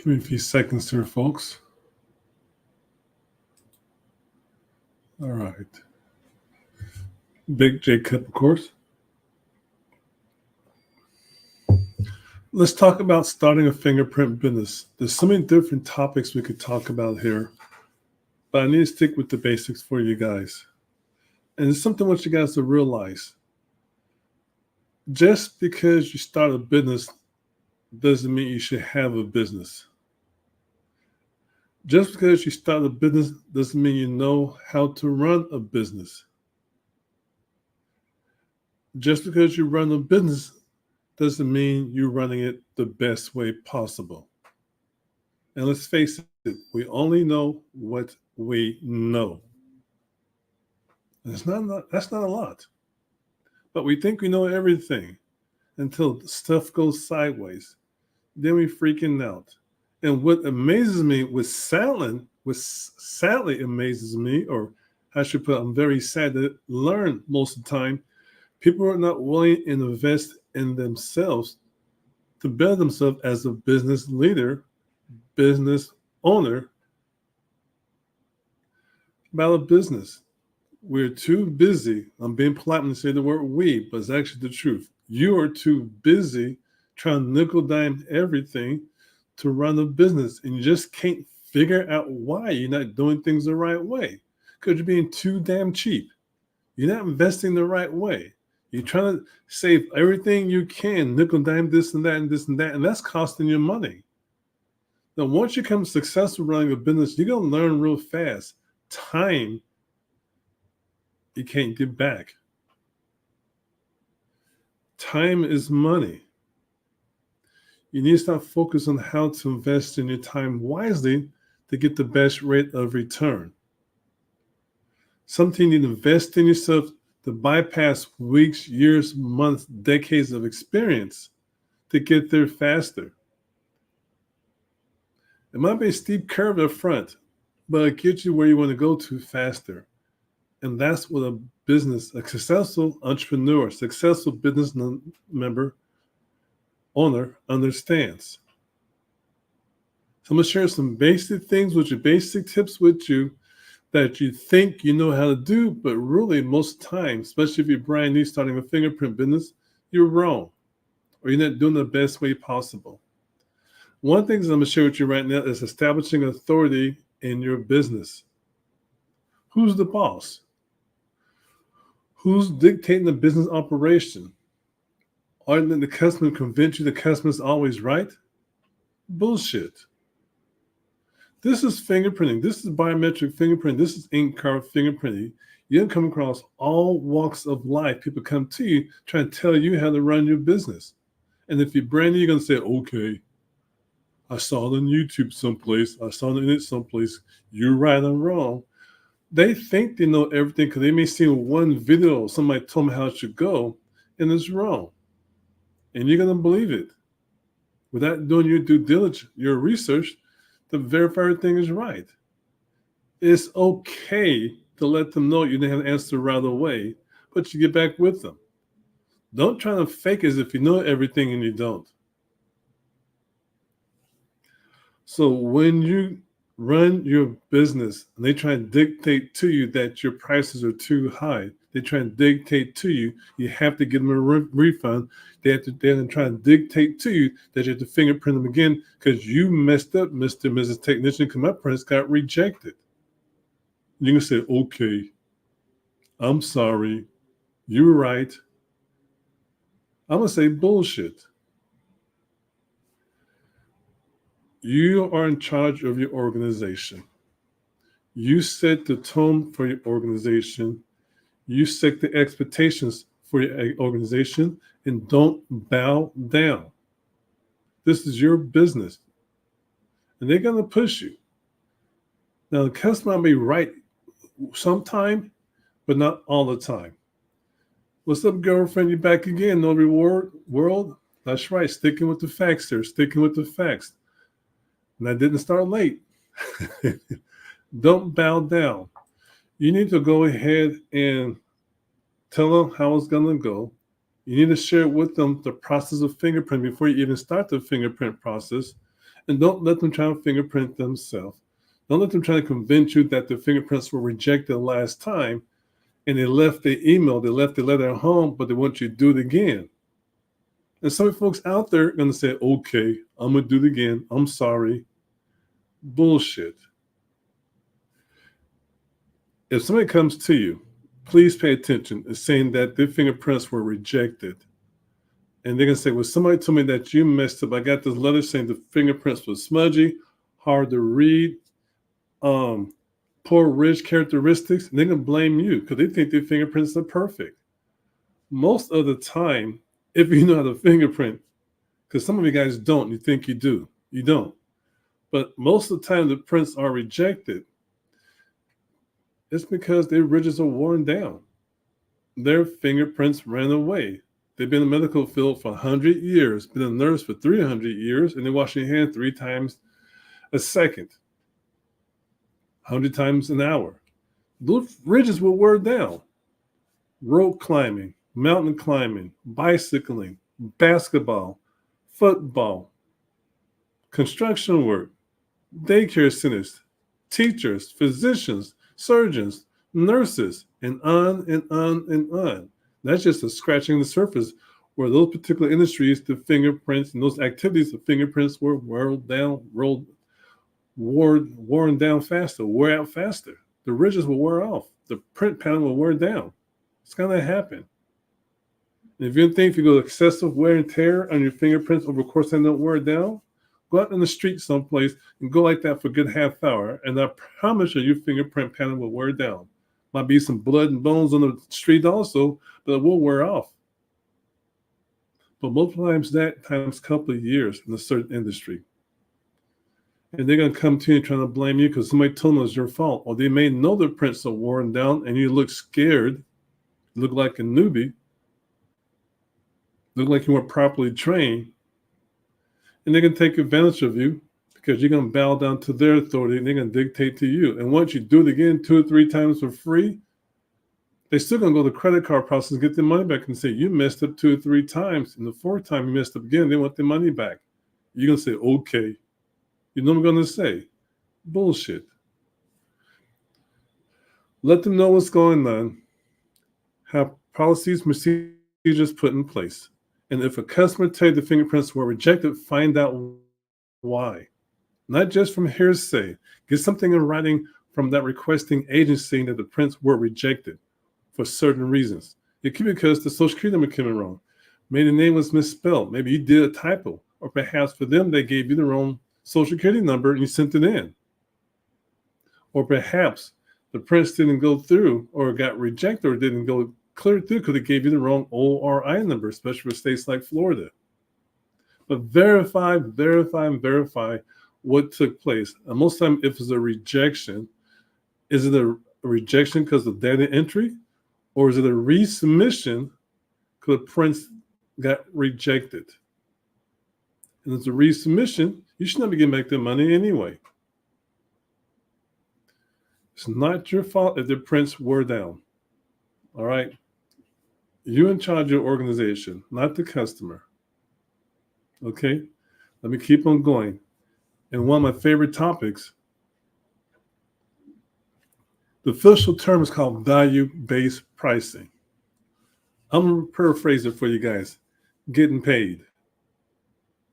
Give me a few seconds here, folks. All right. Big J Cup, of course. Let's talk about starting a fingerprint business. There's so many different topics we could talk about here, but I need to stick with the basics for you guys. And it's something I want you guys to realize. Just because you start a business doesn't mean you should have a business. Just because you start a business doesn't mean you know how to run a business. Just because you run a business doesn't mean you're running it the best way possible. And let's face it, we only know what we know. That's not a lot. But we think we know everything until stuff goes sideways. Then we freaking out. And what amazes me, what sadly amazes me, or I should put, I'm very sad to learn most of the time, people are not willing to invest in themselves to build themselves as a business leader, business owner about a business. We're too busy. I'm being polite when I say the word we, but it's actually the truth. You are too busy trying to nickel dime everything to run a business, and you just can't figure out why you're not doing things the right way because you're being too damn cheap. You're not investing the right way. You're trying to save everything you can, nickel dime this and that and this and that, and that's costing you money. Now, once you become successful running a business, you're going to learn real fast. Time you can't get back. Time is money. You need to start focusing on how to invest in your time wisely to get the best rate of return. Something you need to invest in yourself to bypass weeks, years, months, decades of experience to get there faster. It might be a steep curve up front, but it gets you where you want to go to faster. And that's what a successful entrepreneur, successful business member, owner understands. So I'm going to share some basic things with you, basic tips with you that you think you know how to do, but really most times, especially if you're brand new starting a fingerprint business, you're wrong or you're not doing the best way possible. One thing I'm going to share with you right now is establishing authority in your business. Who's the boss? Who's dictating the business operation? Aren't the customer convince you the customer's always right? Bullshit. This is fingerprinting. This is biometric fingerprinting. This is ink card fingerprinting. You don't come across all walks of life. People come to you trying to tell you how to run your business. And if you're brand new, you're going to say, okay, I saw it on YouTube someplace. I saw it on the internet someplace. You're right, I'm wrong. They think they know everything because they may see one video, somebody told me how it should go, and it's wrong. And you're going to believe it without doing your due diligence, your research to verify everything is right. It's okay to let them know you didn't have an answer right away, but you get back with them. Don't try to fake as if you know everything and you don't. So when you run your business and they try and dictate to you that your prices are too high, they try and dictate to you, you have to give them a refund. They're trying to dictate to you that you have to fingerprint them again because you messed up, Mr. and Mrs. Technician, because my prints got rejected. You can say, okay, I'm sorry, you're right. I'm going to say bullshit. You are in charge of your organization. You set the tone for your organization. You set the expectations for your organization and don't bow down. This is your business. And they're going to push you. Now, the customer may be right sometime, but not all the time. What's up, girlfriend? You back again, no reward world? That's right, sticking with the facts there, sticking with the facts. And I didn't start late. Don't bow down. You need to go ahead and tell them how it's going to go. You need to share with them the process of fingerprint before you even start the fingerprint process. And don't let them try to fingerprint themselves. Don't let them try to convince you that the fingerprints were rejected last time and they left the email, they left the letter at home, but they want you to do it again. And some folks out there are going to say, okay, I'm going to do it again. I'm sorry. Bullshit. If somebody comes to you, please pay attention. It's saying that their fingerprints were rejected. And they're going to say, well, somebody told me that you messed up. I got this letter saying the fingerprints were smudgy, hard to read, poor ridge characteristics. And they're going to blame you because they think their fingerprints are perfect. Most of the time, if you know how to fingerprint, because some of you guys don't, you think you do. You don't. But most of the time, the prints are rejected. It's because their ridges are worn down. Their fingerprints ran away. They've been in the medical field for 100 years, been a nurse for 300 years, and they're washing your hand 3 times a second, 100 times an hour. Those ridges were worn down. Rope climbing, mountain climbing, bicycling, basketball, football, construction work, daycare centers, teachers, physicians, surgeons, nurses, and on and on and on. That's just a scratching the surface where those particular industries, the fingerprints and those activities, the fingerprints were worn down faster, wore out faster. The ridges will wear off. The print panel will wear down. It's going to happen. And if you think if you go excessive wear and tear on your fingerprints over the course and don't wear down, go out in the street someplace and go like that for a good half hour. And I promise you, your fingerprint panel will wear down. Might be some blood and bones on the street also, but it will wear off. But most times that times a couple of years in a certain industry. And they're going to come to you and trying to blame you because somebody told them it's your fault. Or they may know their prints are worn down and you look scared, look like a newbie, look like you weren't properly trained. And they're going to take advantage of you because you're going to bow down to their authority and they're going to dictate to you. And once you do it again 2 or 3 times for free, they're still going to go to the credit card process and get their money back and say, you messed up 2 or 3 times. And the 4th time you messed up again, they want their money back. You're going to say, okay. You know what I'm going to say? Bullshit. Let them know what's going on. Have policies, procedures put in place. And if a customer tells you the fingerprints were rejected, find out why. Not just from hearsay. Get something in writing from that requesting agency that the prints were rejected for certain reasons. It could be because the social security number came in wrong. Maybe the name was misspelled. Maybe you did a typo. Or perhaps for them, they gave you the wrong social security number and you sent it in. Or perhaps the prints didn't go through or got rejected or didn't go clear through because they gave you the wrong ORI number, especially for states like Florida. But verify what took place. And most of the time, if it's a rejection, is it a rejection because of data entry? Or is it a resubmission because the prints got rejected? And it's a resubmission, you should never get back their money anyway. It's not your fault if the prints were down. All right? You're in charge of your organization, not the customer. Okay? Let me keep on going. And one of my favorite topics, the official term is called value-based pricing. I'm going to paraphrase it for you guys. Getting paid.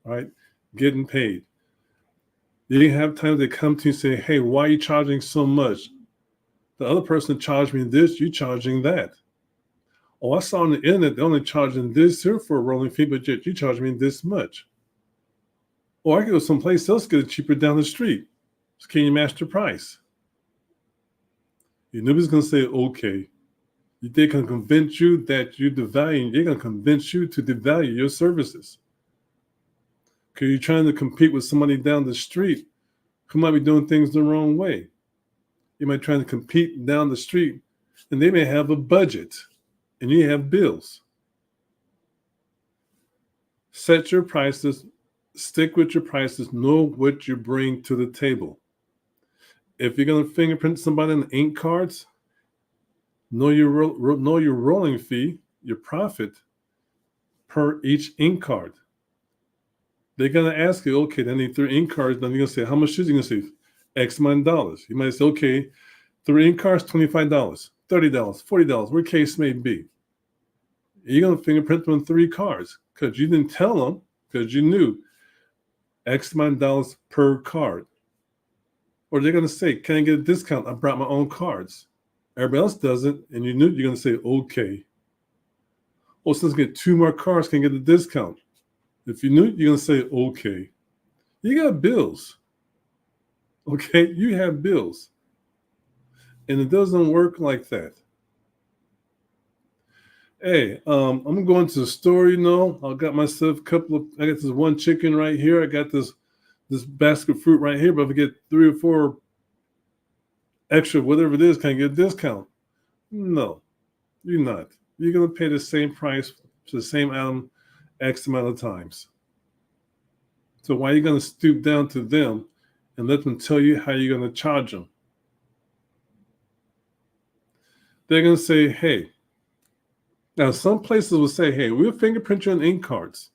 All right? Getting paid. You have times they come to you and say, hey, why are you charging so much? The other person charged me this, you charging that. Oh, I saw on the internet they're only charging this here for a rolling fee, but yet you charge me this much. Or I could go someplace else, get it cheaper down the street. So can you match the price? Nobody's going to say, okay. They're going to convince you that you're devaluing. They're going to convince you to devalue your services. Because you're trying to compete with somebody down the street who might be doing things the wrong way. You might try to compete down the street, and they may have a budget, and you have bills. Set your prices, stick with your prices, know what you bring to the table. If you're going to fingerprint somebody in ink cards, know your rolling fee, your profit per each ink card. They're going to ask you, okay, then I need 3 ink cards. Then you're going to say, how much is it? You're going to say, X amount of dollars. You might say, okay, 3 ink cards, $25, $30, $40, whatever case may be. You're going to fingerprint them on 3 cards because you didn't tell them, because you knew X amount of dollars per card. Or they're going to say, can I get a discount? I brought my own cards. Everybody else doesn't, and you knew, you're going to say, okay. Oh, since I get 2 more cards, can I get a discount? If you knew, you're going to say, okay. You got bills. Okay? You have bills. And it doesn't work like that. Hey, I'm going to go into the store, I got myself I got this 1 chicken right here. I got this basket of fruit right here, but if I get 3 or 4 extra, whatever it is, can I get a discount? No, you're not. You're going to pay the same price for the same item X amount of times. So why are you going to stoop down to them and let them tell you how you're going to charge them? They're going to say, hey, now some places will say, hey, we'll fingerprint you on ink cards.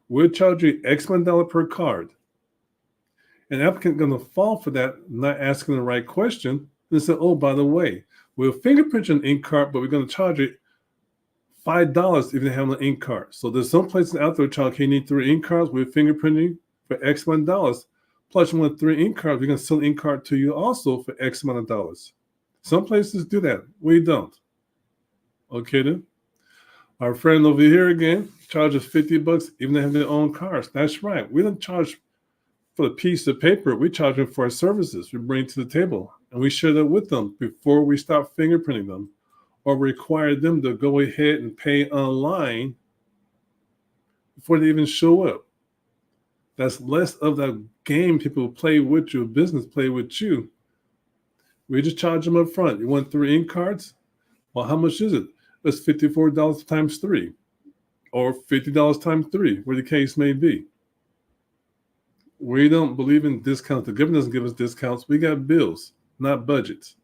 We'll charge you X amount of dollar per card. An applicant going to fall for that, not asking the right question, and say, oh, by the way, we'll fingerprint you an ink card, but we're going to charge you $5 if you have an ink card. So there's some places out there charge, okay, you need 3 ink cards, we're fingerprinting for X amount of dollars. Plus you want 3 ink cards, we're going to sell an ink card to you also for X amount of dollars. Some places do that. We don't. Okay then. Our friend over here again charges $50 even they have their own cards. That's right. We don't charge for the piece of paper. We charge them for our services we bring to the table. And we share that with them before we start fingerprinting them or require them to go ahead and pay online before they even show up. That's less of that game people play with you, business play with you. We just charge them up front. You want 3 ink cards? Well, how much is it? That's $54 times 3 or $50 times 3, where the case may be. We don't believe in discounts. The government doesn't give us discounts. We got bills, not budgets.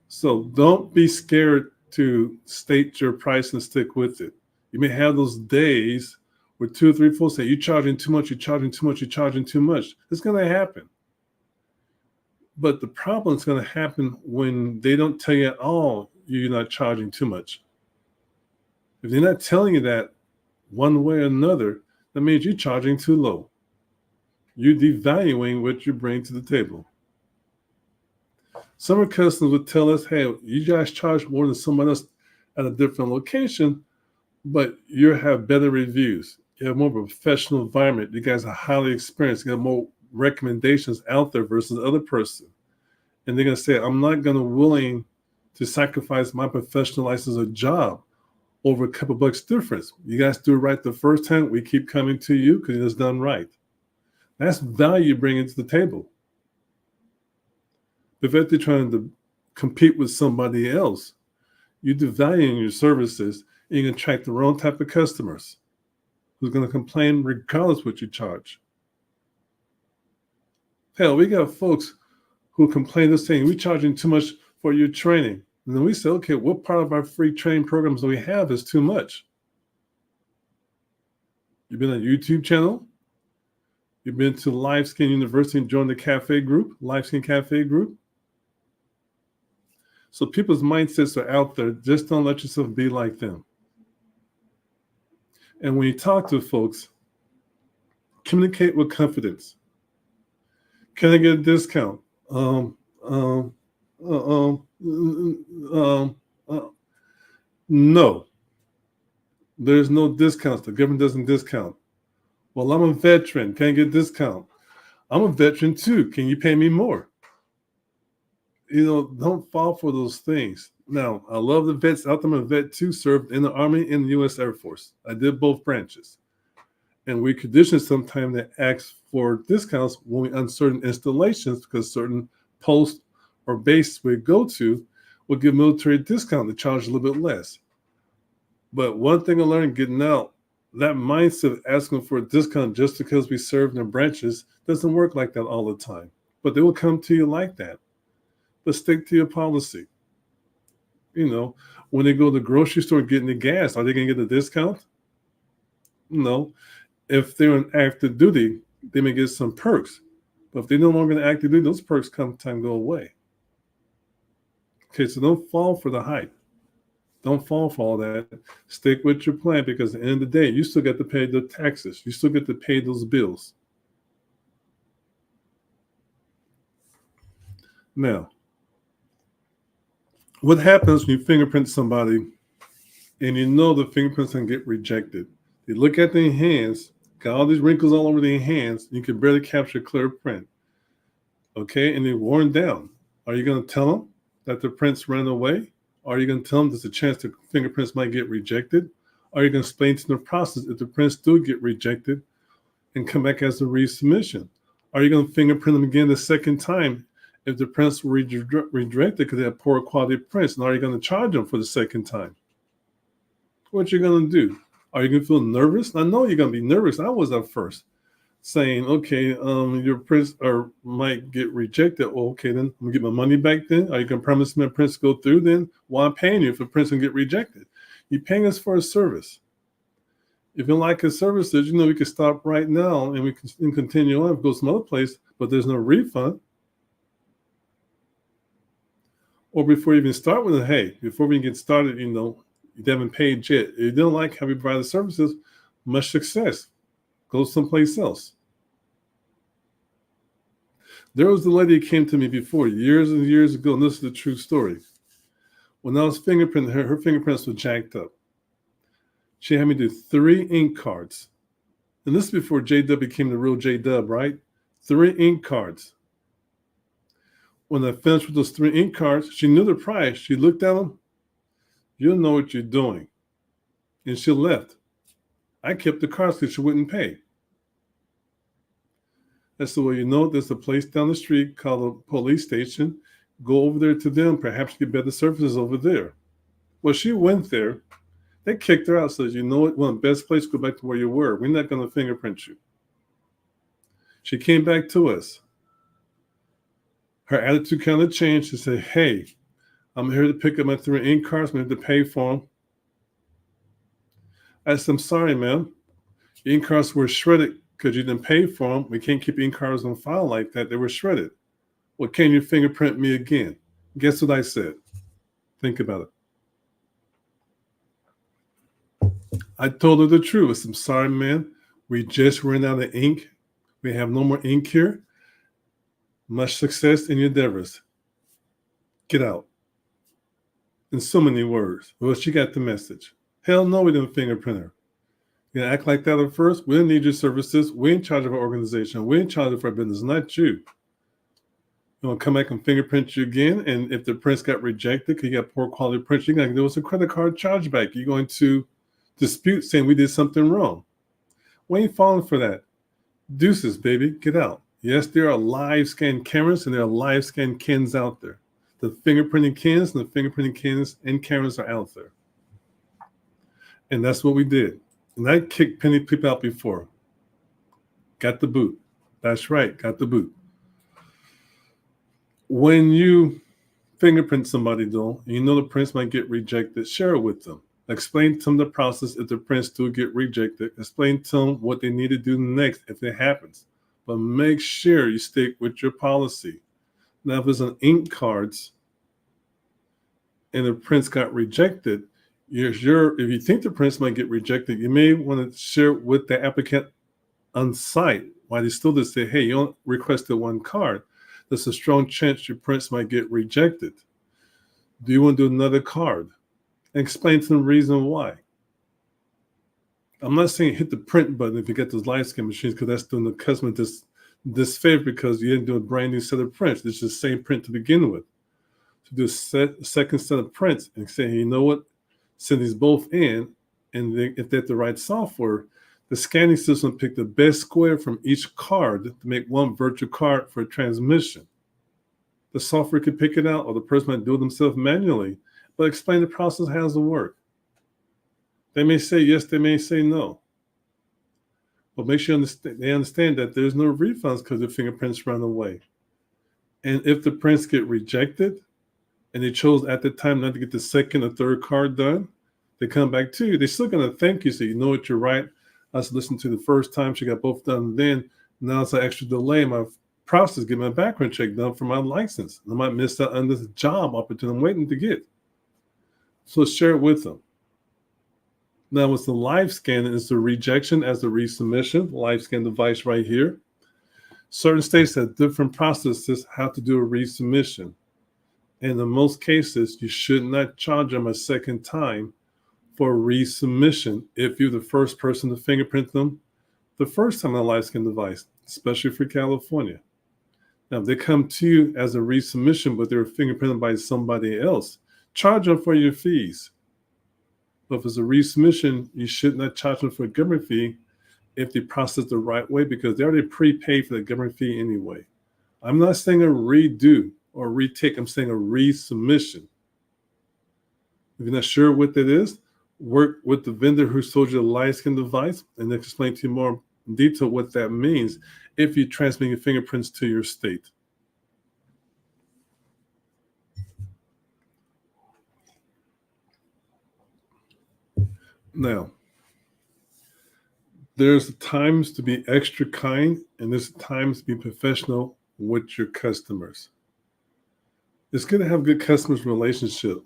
So don't be scared to state your price and stick with it. You may have those days where 2 or 3 folks say, you're charging too much, you're charging too much, you're charging too much. It's going to happen. But the problem is going to happen when they don't tell you at all you're not charging too much. If they're not telling you that one way or another, that means you're charging too low. You're devaluing what you bring to the table. Some of our customers would tell us, hey, you guys charge more than someone else at a different location, but you have better reviews. You have more of a professional environment. You guys are highly experienced. You have more recommendations out there versus the other person. And they're going to say, I'm not going to willing to sacrifice my professional license or job over a couple bucks difference. You guys do it right the first time. We keep coming to you because it's done right. That's value you bring into the table. If they're trying to compete with somebody else, you're devaluing your services and you're going to attract the wrong type of customers who's going to complain regardless what you charge. Hell, we got folks who complain to saying we're charging too much for your training. And then we say, okay, what part of our free training programs that we have is too much? You've been on a YouTube channel? You've been to Live Skin University and joined the cafe group, Live Skin Cafe group? So people's mindsets are out there. Just don't let yourself be like them. And when you talk to folks, communicate with confidence. Can I get a discount? No. There's no discounts. The government doesn't discount. Well, I'm a veteran. Can I get a discount? I'm a veteran too. Can you pay me more? Don't fall for those things. Now, I love the vets out there. I'm a vet too, served in the Army and the U.S. Air Force. I did both branches. And we condition sometimes to ask for discounts when we on certain installations because certain posts or bases we go to will give military discount to charge a little bit less. But one thing I learned getting out, that mindset of asking for a discount just because we serve in the branches doesn't work like that all the time. But they will come to you like that. But stick to your policy. When they go to the grocery store getting the gas, are they going to get a discount? No. If they're on active duty, they may get some perks. But if they're no longer in active duty, those perks come time go away. Okay, so don't fall for the hype. Don't fall for all that. Stick with your plan, because at the end of the day, you still got to pay the taxes. You still get to pay those bills. Now, what happens when you fingerprint somebody and you know the fingerprints can get rejected? They look at their hands, got all these wrinkles all over their hands, you can barely capture a clear print. Okay, and they're worn down. Are you going to tell them that the prints ran away? Are you going to tell them there's a chance the fingerprints might get rejected? Are you going to explain to them the process if the prints do get rejected and come back as a resubmission? Are you going to fingerprint them again the second time if the prints were redirected because they have poor quality prints? And are you going to charge them for the second time? What you're going to do? Are you going to feel nervous? I know you're going to be nervous. I was at first, saying, okay, your prints might get rejected. Well, okay, then I'm gonna get my money back then. Are you gonna promise me my prints go through then? Why I'm paying you if the prints can get rejected? You're paying us for a service. If you like our services, we can stop right now and we can continue on, go some other place, but there's no refund. Or before you even start with it, hey, before we get started, you haven't paid yet. If you don't like how we provide the services, much success. Go someplace else. There was the lady who came to me before, years and years ago, and this is the true story. When I was fingerprinting her, her fingerprints were jacked up. She had me do 3 ink cards. And this is before J-Dub became the real J-Dub, right? 3 ink cards. When I finished with those 3 ink cards, she knew the price. She looked at them. You don't know what you're doing. And she left. I kept the cards because she wouldn't pay. I said, well, there's a place down the street called a police station. Go over there to them. Perhaps get better services over there. Well, she went there. They kicked her out. Says, you know what? One of the best places to go back to where you were. We're not going to fingerprint you. She came back to us. Her attitude kind of changed. She said, hey, I'm here to pick up my 3 ink cards. I'm going to have to pay for them. I said, I'm sorry, ma'am. Your ink cards were shredded because you didn't pay for them. We can't keep ink cards on file like that. They were shredded. Well, can you fingerprint me again? Guess what I said? Think about it. I told her the truth. I said, I'm sorry, man. We just ran out of ink. We have no more ink here. Much success in your endeavors. Get out. In so many words. Well, she got the message. Hell no, we didn't fingerprint her. You gonna act like that at first? We don't need your services. We're in charge of our organization. We're in charge of our business, not you. You want to come back and fingerprint you again, and if the prints got rejected because you got poor quality prints, you're going to give us a credit card chargeback. You're going to dispute saying we did something wrong. We ain't falling for that. Deuces, baby, get out. Yes, there are live scan cameras and there are live scan cans out there. The fingerprinting cans and the fingerprinting cans and cameras are out there. And that's what we did. And I kicked penny people out before. Got the boot. That's right, got the boot. When you fingerprint somebody, though, and you know the prints might get rejected, share it with them. Explain to them the process if the prints do get rejected. Explain to them what they need to do next if it happens. But make sure you stick with your policy. Now, if it's on ink cards and the prints got rejected, if you think the prints might get rejected, you may want to share it with the applicant on site while they still just say, hey, you only requested 1 card. There's a strong chance your prints might get rejected. Do you want to do another card? And explain to them the reason why. I'm not saying hit the print button if you get those live scan machines, because that's doing the customer this favor because you didn't do a brand new set of prints. It's the same print to begin with. To do a second set of prints and say, hey, you know what? Send these both in, and if they have the right software, the scanning system will pick the best square from each card to make 1 virtual card for transmission. The software could pick it out, or the person might do it themselves manually, but explain the process, how does it work. They may say yes, they may say no. But make sure they understand that there's no refunds because the fingerprints run away. And if the prints get rejected, and they chose at the time not to get the second or third card done, they come back to you. They're still going to thank you, so you know what, you're right. I was listening to the first time. She got both done then. Now it's an extra delay in my process, get my background check done for my license. I might miss out on this job opportunity I'm waiting to get. So share it with them. Now, with the live scan, is the rejection as the resubmission, live scan device right here. Certain states have different processes how to do a resubmission. And in most cases, you should not charge them a second time for resubmission if you're the first person to fingerprint them the first time on a live scan device, especially for California. Now, if they come to you as a resubmission, but they're fingerprinted by somebody else, charge them for your fees. But if it's a resubmission, you should not charge them for a government fee if they process the right way, because they already prepaid for the government fee anyway. I'm not saying a redo or retake. I'm saying a resubmission. If you're not sure what that is, work with the vendor who sold you the live scan device and they'll explain to you more in detail what that means if you transmit your fingerprints to your state. Now, there's times to be extra kind and there's times to be professional with your customers. It's good to have good customers relationship.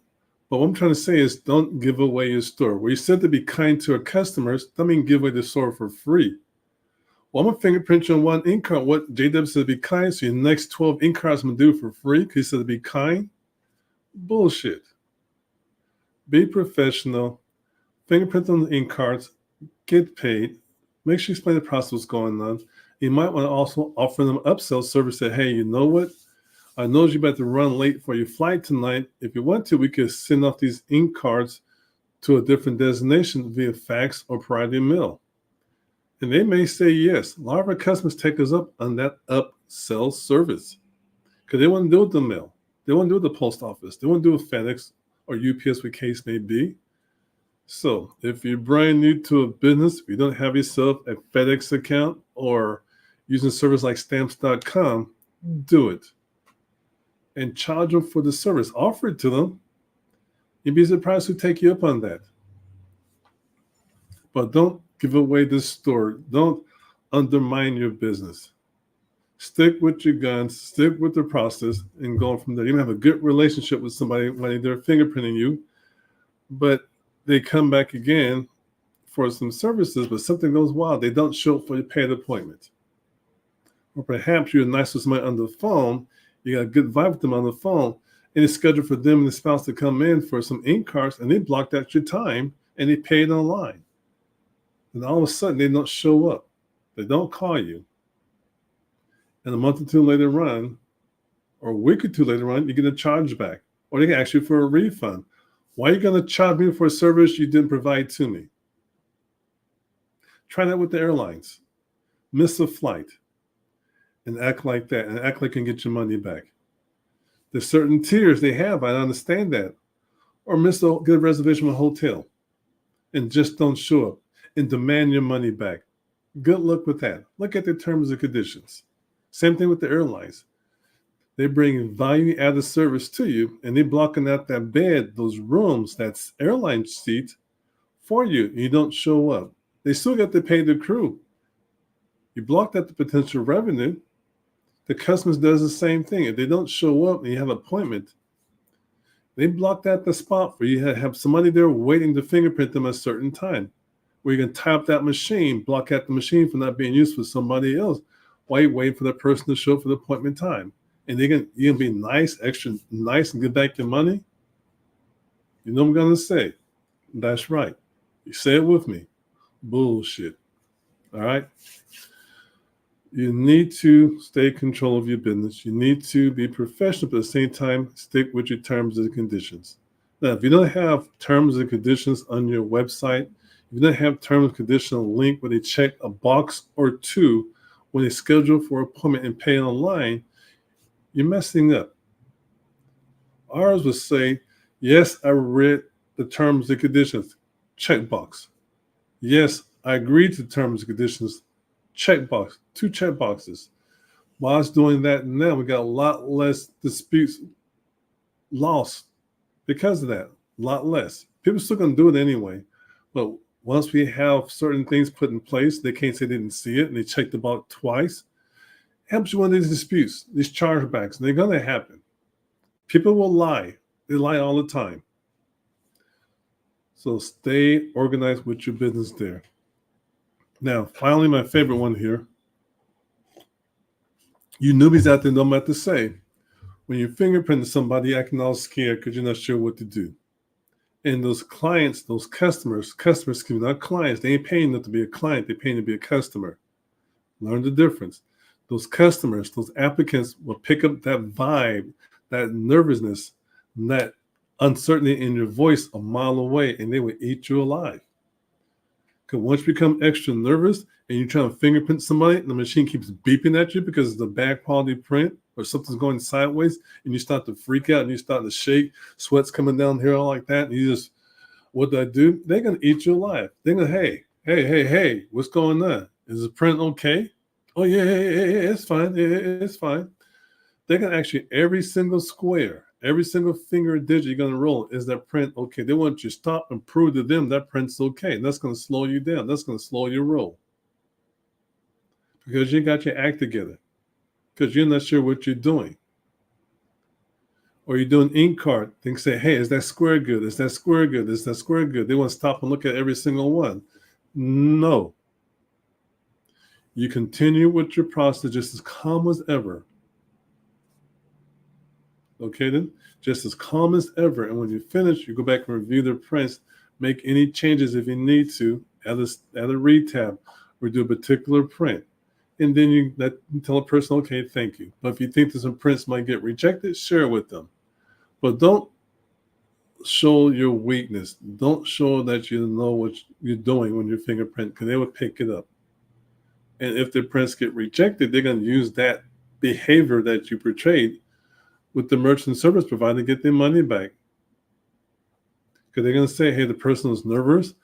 But what I'm trying to say is don't give away your store. Where you said to be kind to our customers, don't mean give away the store for free. Well, I'm going to fingerprint you on one ink card. What JW said to be kind, so your next 12 ink cards I'm going to do for free because he said to be kind. Bullshit. Be professional. Fingerprint on the ink cards. Get paid. Make sure you explain the process what's going on. You might want to also offer them upsell service. Say, hey, you know what? I know you're about to run late for your flight tonight. If you want to, we could send off these ink cards to a different destination via fax or priority mail. And they may say yes. A lot of our customers take us up on that upsell service because they want to do it with the mail. They want to do it with the post office. They want to do it with FedEx or UPS, what case may be. So if you're brand new to a business, if you don't have yourself a FedEx account or using service like stamps.com, do it. And charge them for the service. Offer it to them. You'd be surprised who take you up on that. But don't give away the store. Don't undermine your business. Stick with your guns, stick with the process, and go from there. You can have a good relationship with somebody when they're fingerprinting you, but they come back again for some services, but something goes wild. They don't show up for your paid appointment. Or perhaps you're nice with somebody on the phone. You got a good vibe with them on the phone, and it's scheduled for them and the spouse to come in for some ink cards, and they blocked out your time, and they paid online. And all of a sudden, they don't show up. They don't call you. And a month or two later on, or a week or two later on, you get a chargeback, or they can ask you for a refund. Why are you going to charge me for a service you didn't provide to me? Try that with the airlines. Miss a flight. And act like that, and act like you can get your money back. There's certain tiers they have, I understand that. Or get a reservation with a hotel and just don't show up and demand your money back. Good luck with that. Look at the terms and conditions. Same thing with the airlines. They bring value-added service to you, and they're blocking out that bed, those rooms, that airline seat for you, and you don't show up. They still got to pay the crew. You blocked out the potential revenue. The customers does the same thing. If they don't show up and you have an appointment, they blocked out the spot where you have somebody there waiting to fingerprint them at a certain time. Where you can tie up that machine, block out the machine from not being used for somebody else while you're waiting for the person to show up for the appointment time. And you're gonna be nice, extra nice, and get back your money. You know what I'm gonna say? That's right. You say it with me. Bullshit. All right? You need to stay in control of your business. You need to be professional, but at the same time, stick with your terms and conditions. Now, if you don't have terms and conditions on your website, if you don't have terms and conditions link where they check a box or two when they schedule for an appointment and pay online, you're messing up. Ours would say, yes, I read the terms and conditions. Checkbox. Yes, I agree to terms and conditions. Checkbox, 2 check boxes. While it's doing that now, we got a lot less disputes lost because of that. A lot less. People still gonna do it anyway. But once we have certain things put in place, they can't say they didn't see it and they checked the box twice. It helps you win these disputes, these chargebacks, and they're going to happen. People will lie. They lie all the time. So stay organized with your business there. Now, finally, my favorite one here. You newbies out there know what to say. When you're fingerprinting somebody, you're acting all scared because you're not sure what to do. And those clients, those customers, excuse me, not clients, they ain't paying them to be a client, they're paying to be a customer. Learn the difference. Those customers, those applicants will pick up that vibe, that nervousness, that uncertainty in your voice a mile away, and they will eat you alive. Because once you become extra nervous and you're trying to fingerprint somebody and the machine keeps beeping at you because it's a bad quality print or something's going sideways and you start to freak out and you start to shake, sweat's coming down here all like that, and you just, what do I do? They're going to eat you alive. They're going to, hey, what's going on? Is the print okay? Oh, yeah, it's fine. It's fine. They're going to actually, every single square, every single finger digit you're going to roll, is that print okay? They want you to stop and prove to them that print's okay. And that's going to slow you down. That's going to slow your roll. Because you got your act together. Because you're not sure what you're doing. Or you're doing ink card. They say, hey, is that square good? Is that square good? Is that square good? They want to stop and look at every single one. No. You continue with your process just as calm as ever. Okay, then, just as calm as ever. And when you finish, you go back and review the prints, make any changes if you need to, add a read tab, or do a particular print. And then you tell a person, okay, thank you. But if you think that some prints might get rejected, share it with them. But don't show your weakness. Don't show that you know what you're doing when you fingerprint, because they will pick it up. And if the prints get rejected, they're going to use that behavior that you portrayed with the merchant service provider to get their money back. Because they're going to say, hey, the person was nervous,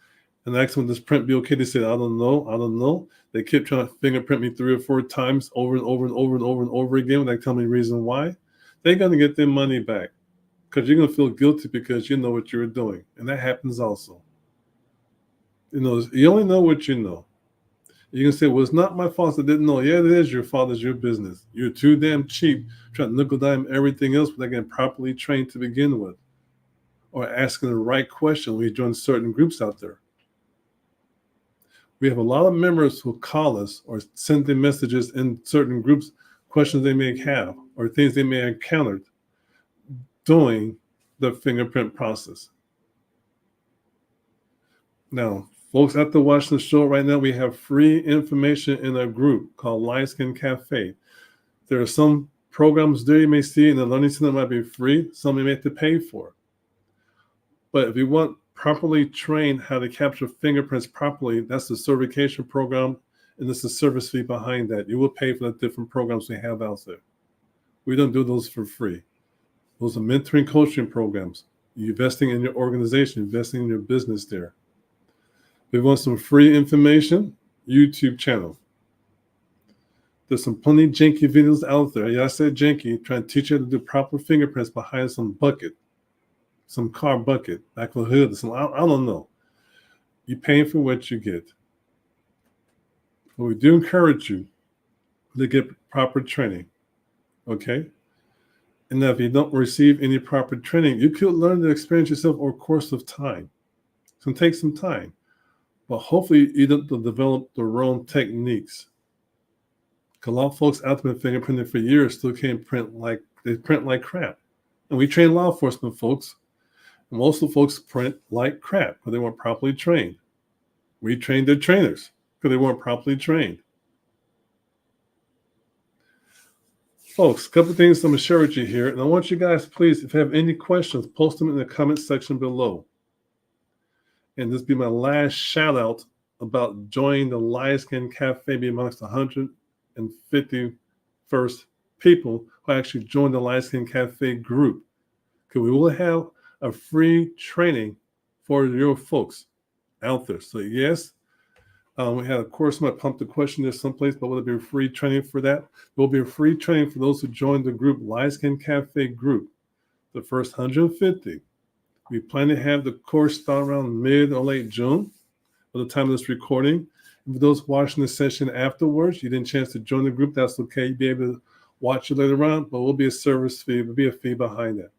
and ask them, will this print be okay? They said, I don't know. They kept trying to fingerprint me 3 or 4 times over and over again when they tell me the reason why. They're going to get their money back because you're going to feel guilty because you know what you were doing. And that happens also. You only know what you know. You can say, well, it's not my fault. I didn't know. Yeah, it is your fault. It's your business. You're too damn cheap trying to nickel dime everything else without getting properly trained to begin with, or asking the right question when you join certain groups out there. We have a lot of members who call us or send them messages in certain groups, questions they may have or things they may have encountered during the fingerprint process. Now, folks out there watching the show right now, we have free information in our group called Light Skin Cafe. There are some programs there you may see in the Learning Center might be free, some you may have to pay for. But if you want properly trained how to capture fingerprints properly, that's the certification program, and this is a service fee behind that. You will pay for the different programs we have out there. We don't do those for free. Those are mentoring coaching programs. You're investing in your organization, investing in your business there. If you want some free information, YouTube channel. There's some plenty janky videos out there. Yeah, I said janky, trying to teach you how to do proper fingerprints behind some bucket. Some car bucket, back of the hood, I don't know. You're paying for what you get. But we do encourage you to get proper training, okay? And now if you don't receive any proper training, you could learn to experience yourself over a course of time. It's going to take some time. But hopefully you don't develop the wrong techniques. Because a lot of folks out there been fingerprinting for years still can't print like crap. And we train law enforcement folks. Most of the folks print like crap because they weren't properly trained. We trained their trainers because they weren't properly trained. Folks, a couple of things I'm going to share with you here. And I want you guys, please, if you have any questions, post them in the comment section below. And this will be my last shout out about joining the Light Skin Cafe, be amongst 150 first people who actually joined the Light Skin Cafe group. Because we will have a free training for your folks out there. So yes, we had, of course, I pumped the question there someplace, but will there be a free training for that? There will be a free training for those who joined the group, Light Skin Cafe group, the first 150. We plan to have the course start around mid or late June. by the time of this recording. And for those watching the session afterwards, you didn't chance to join the group, that's okay. You'll be able to watch it later on, but will be a service fee. There'll be a fee behind that.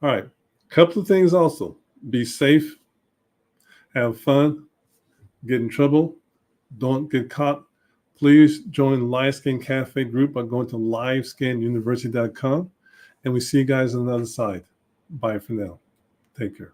All right, a couple of things also. Be safe, have fun, get in trouble, don't get caught. Please join Live Scan Cafe group by going to livescanuniversity.com. And we see you guys on the other side. Bye for now. Take care.